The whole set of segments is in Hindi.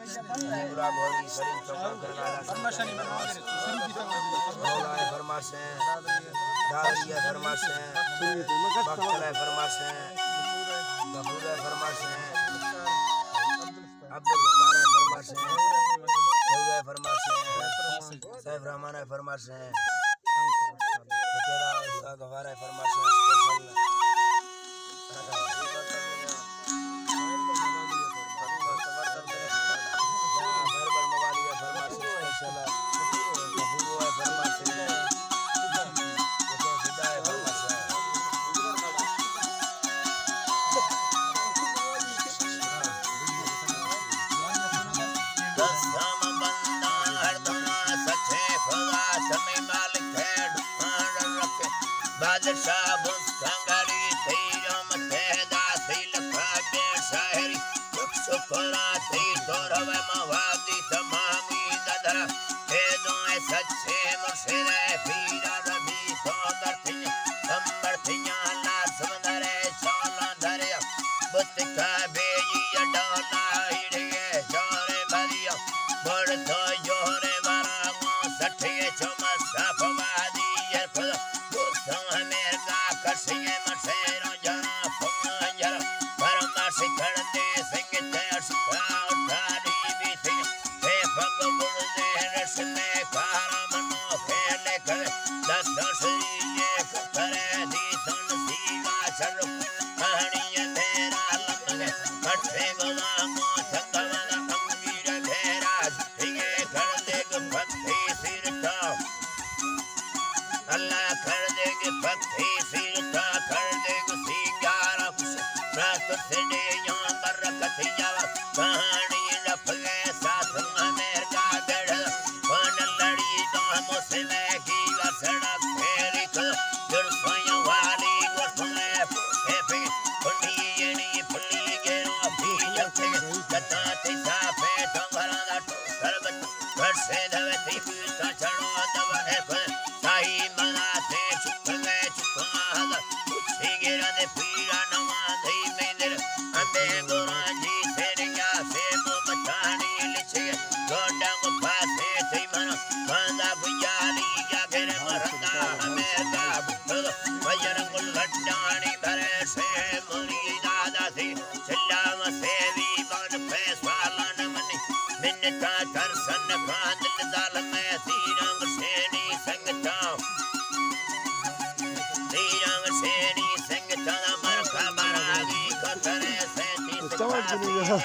पूरा भोरी शरीर चौका करगाला परमाशनी बनवागे रोलाए फरमाशे दारिया फरमाशे बक्तलाए फरमाशे गफूराए फरमाशे अब्दुल सत्तार फरमाशे दौराए फरमाशे सैफ रहमान फरमाशे तेरा गवारा फरमाशे स्पेशल बादशाह बुस्खंगरी तेरो मथे दासी लखा बे शायरी सुखरा ती तोरवे मवादी तमामी ददरा हे दोए सच्चे मुर्शिदे पीरा रबी तो दर्थिया अंबर थिया ला सुंदरे सोला दरिया बुत्का बेई डोला इड़े जोरे भरिया बड़ तो जोरे वरागो सठिए चुमा सफवादी यरफदा कसिए मसेरो जना फंजर परमासी करते संगीते अशका उठारी बीते हे भग बुड़े रसने कारा मनो खेले कर दस श्री एक करे दी सुन सीवा चलो कहानियां तेरा लम्हे कठे गुलामो संगमन अंगीर घेरा ठीके कर देग भक्ति सिर का अल्लाह कर देगे भक्ति तुझे यहाँ बरकत जावा कहानी लफगे साथ में का गढ़ वन लड़ी तो मुझसे की वसड़ा फेरी को जुड़ स्वयं वाली गुस्से पे पुण्यनी पुण्य के रोटी जपे कथा तिसा पे टंगरा दा सर्वत वर्षे धवती पीता चढ़ो दबे पे साई मना से चुपले चुपा उसी गिरा दे पीरा नवा दई अंबे गुराजी तेरिया से मचानी लिखे गोडंग पासे थी मन बांधा बुयाली या घर मरंगा हमें का भजन कुल लड्डानी भरे से मुरी दादा थी चिल्लाम सेवी मन पे स्वालन मनी मिन्नता दर्शन का दिल दाल में तीरंग सेनी संगता मर का बरागी कतरे Estamos viendo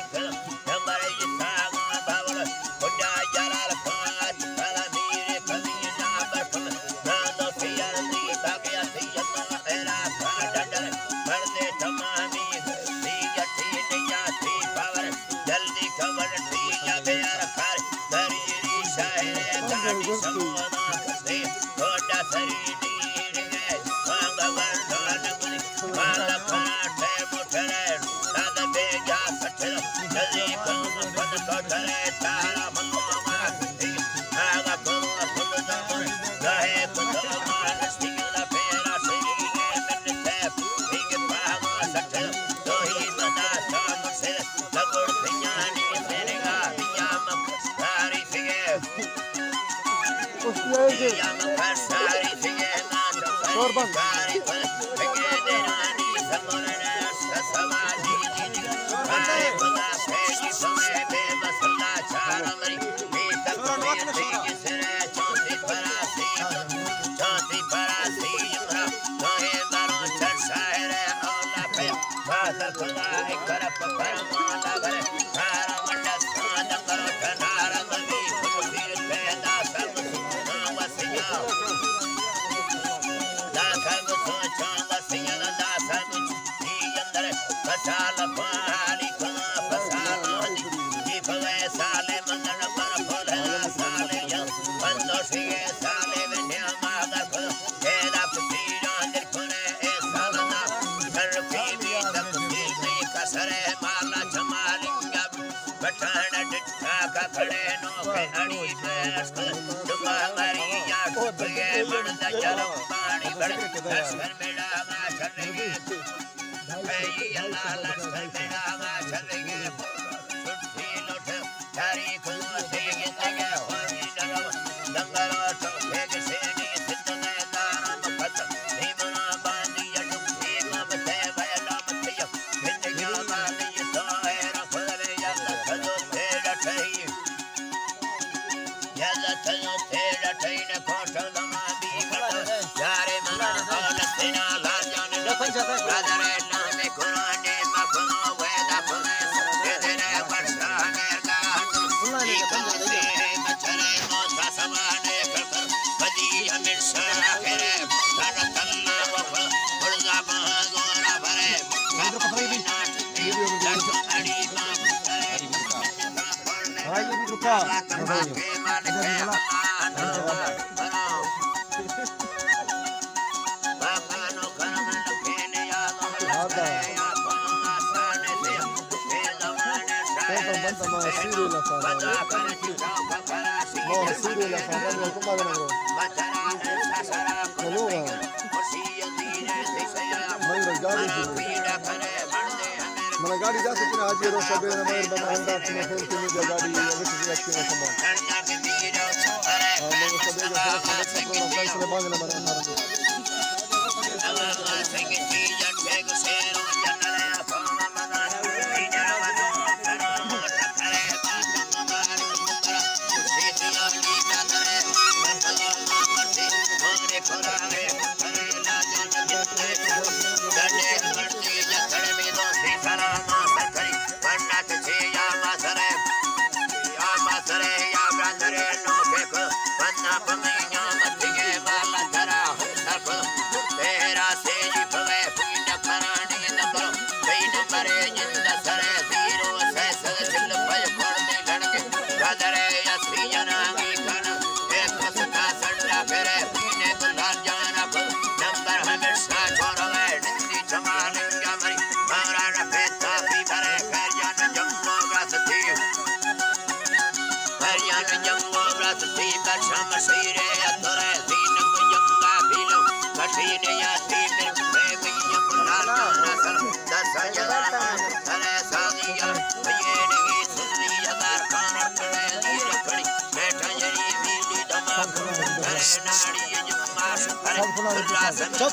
Dari Brother, Lame Kurane, Makano, Veda Pulis, Vedere, Varsha, Nerga, Ikase, Machare, Mota Savane, Padi, Amisha, Here, Taratana, Purgama, Gora, Vare, mana gaadi da su kina ajiyar wasu bai na mayar ba mahanda kuma kun kini da gaadi ya wuce su yake na kuma amma wasu bai da kuma kuma kuma kuma su da bani na mara mara Stop.